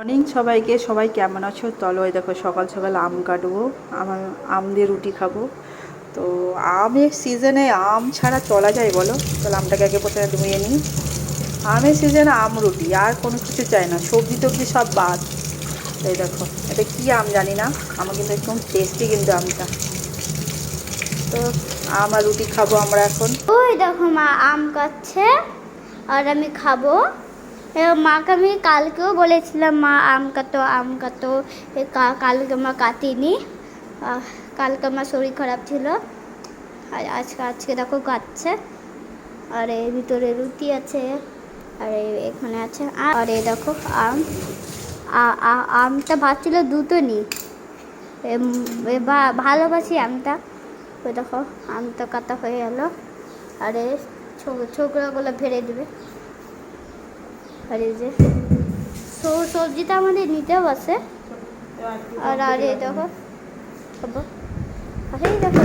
Morning সবাইকে। সবাই কেমন আছো? চলো এই দেখো সকাল সকাল আম কাটবো, আমার আম দিয়ে রুটি খাবো। তো আমের সিজনে আম ছাড়া চলা যায় বলো? তাহলে আমটাকে আগে প্রথমে ধুয়ে নিই। আমের সিজনে আম রুটি, আর কোনো কিছু চাই না, সবজি টবজি সব বাদ। এই দেখো এটা কী আম জানি না, আমার কিন্তু একদম টেস্টি কিন্তু আমটা। তো আম আর রুটি খাবো আমরা এখন। ওই দেখো মা আম কাটছে আর আমি খাবো। মাকে আমি কালকেও বলেছিলাম মা আম কাটো আম কাটো, কালকে মা কাটিনি। কালকে আমার শরীর খারাপ ছিল, আর আজকে আজকে দেখো কাটছে। আর এর ভিতরে রুটি আছে, আর এখানে আছে আর এই দেখো আম। আমটা ভাবছিল দুটো নি, ভালোবাসি আমটা। ওই দেখো আমটা কাটা হয়ে গেল, আর এই ছোকরাগুলো ফেলে দেবে। আর এই যে সবজিটা আমাদের নিতেও আসে। আর এই দেখো, আরে দেখো